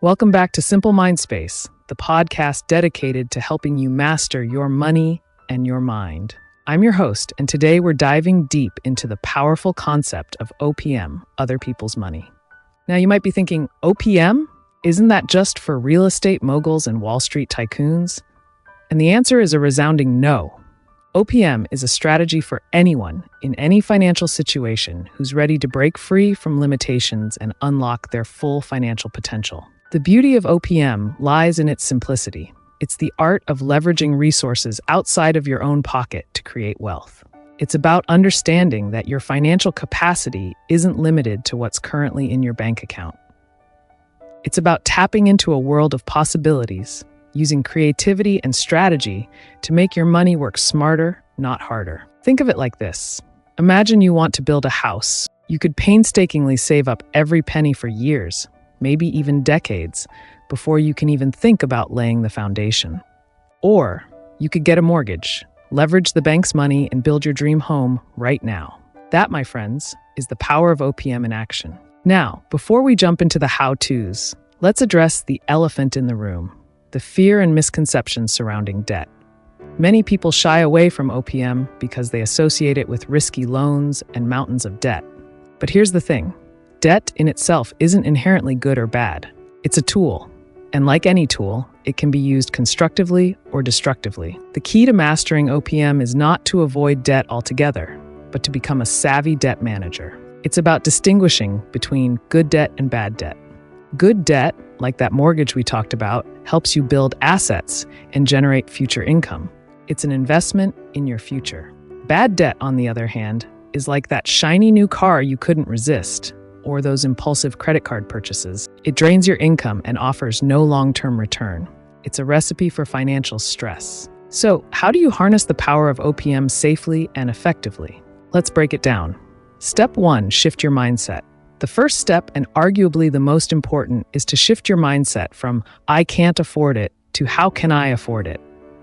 Welcome back to Simple Mindspace, the podcast dedicated to helping you master your money and your mind. I'm your host, and today we're diving deep into the powerful concept of OPM, other people's money. Now, you might be thinking, OPM? Isn't that just for real estate moguls and Wall Street tycoons? And the answer is a resounding no. OPM is a strategy for anyone in any financial situation who's ready to break free from limitations and unlock their full financial potential. The beauty of OPM lies in its simplicity. It's the art of leveraging resources outside of your own pocket to create wealth. It's about understanding that your financial capacity isn't limited to what's currently in your bank account. It's about tapping into a world of possibilities, using creativity and strategy to make your money work smarter, not harder. Think of it like this. Imagine you want to build a house. You could painstakingly save up every penny for years, maybe even decades, before you can even think about laying the foundation. Or you could get a mortgage, leverage the bank's money, and build your dream home right now. That, my friends, is the power of OPM in action. Now, before we jump into the how-tos, let's address the elephant in the room, the fear and misconceptions surrounding debt. Many people shy away from OPM because they associate it with risky loans and mountains of debt. But here's the thing. Debt in itself isn't inherently good or bad. It's a tool, and like any tool, it can be used constructively or destructively. The key to mastering OPM is not to avoid debt altogether, but to become a savvy debt manager. It's about distinguishing between good debt and bad debt. Good debt, like that mortgage we talked about, helps you build assets and generate future income. It's an investment in your future. Bad debt, on the other hand, is like that shiny new car you couldn't resist, or those impulsive credit card purchases. It drains your income and offers no long-term return. It's a recipe for financial stress. So, how do you harness the power of OPM safely and effectively? Let's break it down. Step 1, shift your mindset. The first step, and arguably the most important, is to shift your mindset from "I can't afford it" to "How can I afford it?"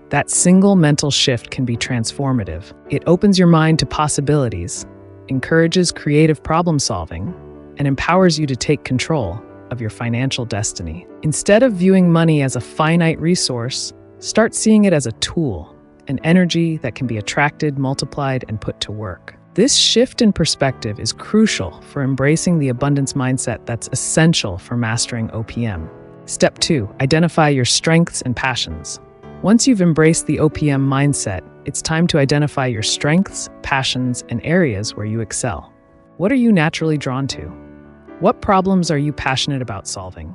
That single mental shift can be transformative. It opens your mind to possibilities, encourages creative problem solving, and empowers you to take control of your financial destiny. Instead of viewing money as a finite resource, start seeing it as a tool, an energy that can be attracted, multiplied, and put to work. This shift in perspective is crucial for embracing the abundance mindset that's essential for mastering OPM. Step 2, identify your strengths and passions. Once you've embraced the OPM mindset, it's time to identify your strengths, passions, and areas where you excel. What are you naturally drawn to? What problems are you passionate about solving?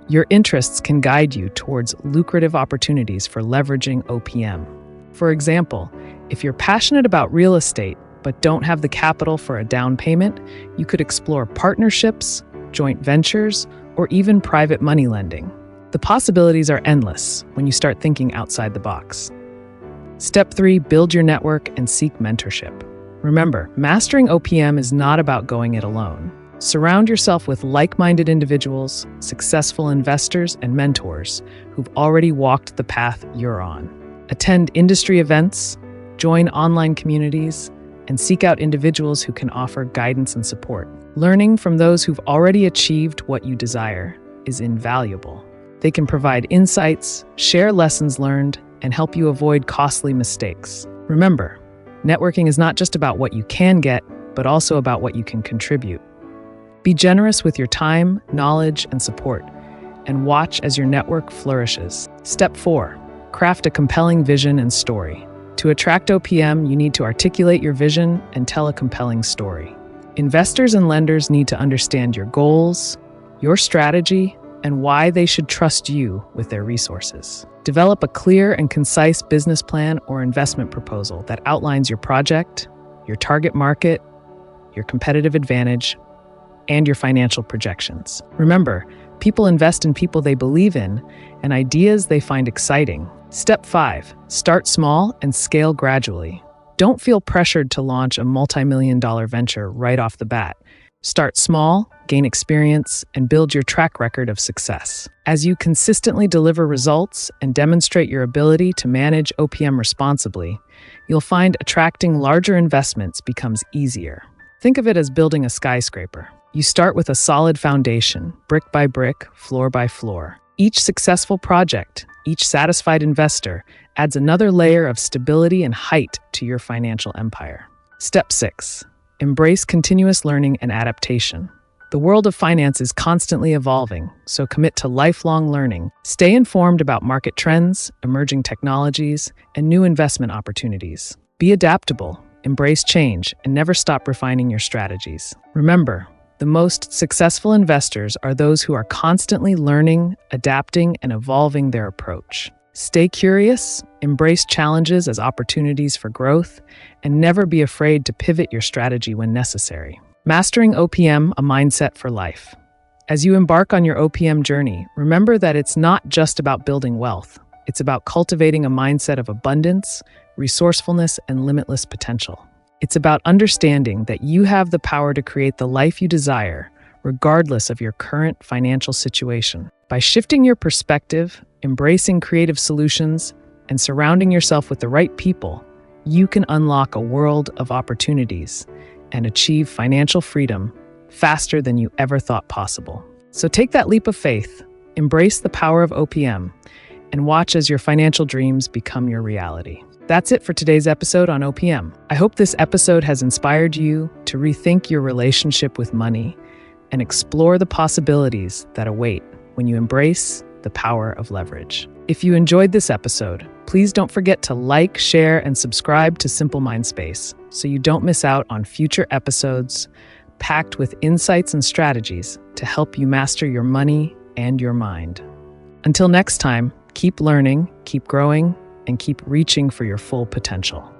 Your interests can guide you towards lucrative opportunities for leveraging OPM. For example, if you're passionate about real estate but don't have the capital for a down payment, you could explore partnerships, joint ventures, or even private money lending. The possibilities are endless when you start thinking outside the box. Step 3, build your network and seek mentorship. Remember, mastering OPM is not about going it alone. Surround yourself with like-minded individuals, successful investors, and mentors who've already walked the path you're on. Attend industry events, join online communities, and seek out individuals who can offer guidance and support. Learning from those who've already achieved what you desire is invaluable. They can provide insights, share lessons learned, and help you avoid costly mistakes. Remember, networking is not just about what you can get, but also about what you can contribute. Be generous with your time, knowledge, and support, and watch as your network flourishes. Step 4, craft a compelling vision and story. To attract OPM, you need to articulate your vision and tell a compelling story. Investors and lenders need to understand your goals, your strategy, and why they should trust you with their resources. Develop a clear and concise business plan or investment proposal that outlines your project, your target market, your competitive advantage, and your financial projections. Remember, people invest in people they believe in and ideas they find exciting. Step 5, start small and scale gradually. Don't feel pressured to launch a multi-million-dollar venture right off the bat. Start small, gain experience, and build your track record of success. As you consistently deliver results and demonstrate your ability to manage OPM responsibly, you'll find attracting larger investments becomes easier. Think of it as building a skyscraper. You start with a solid foundation, brick by brick, floor by floor. Each successful project, each satisfied investor, adds another layer of stability and height to your financial empire. Step 6. Embrace continuous learning and adaptation. The world of finance is constantly evolving, so commit to lifelong learning. Stay informed about market trends, emerging technologies, and new investment opportunities. Be adaptable, embrace change, and never stop refining your strategies. Remember, the most successful investors are those who are constantly learning, adapting, and evolving their approach. Stay curious, embrace challenges as opportunities for growth, and never be afraid to pivot your strategy when necessary. Mastering OPM, a mindset for life. As you embark on your OPM journey, remember that it's not just about building wealth. It's about cultivating a mindset of abundance, resourcefulness, and limitless potential. It's about understanding that you have the power to create the life you desire, regardless of your current financial situation. By shifting your perspective, embracing creative solutions, and surrounding yourself with the right people, you can unlock a world of opportunities and achieve financial freedom faster than you ever thought possible. So take that leap of faith, embrace the power of OPM, and watch as your financial dreams become your reality. That's it for today's episode on OPM. I hope this episode has inspired you to rethink your relationship with money and explore the possibilities that await when you embrace the power of leverage. If you enjoyed this episode, please don't forget to like, share, and subscribe to Simple Mind Space so you don't miss out on future episodes packed with insights and strategies to help you master your money and your mind. Until next time, keep learning, keep growing, and keep reaching for your full potential.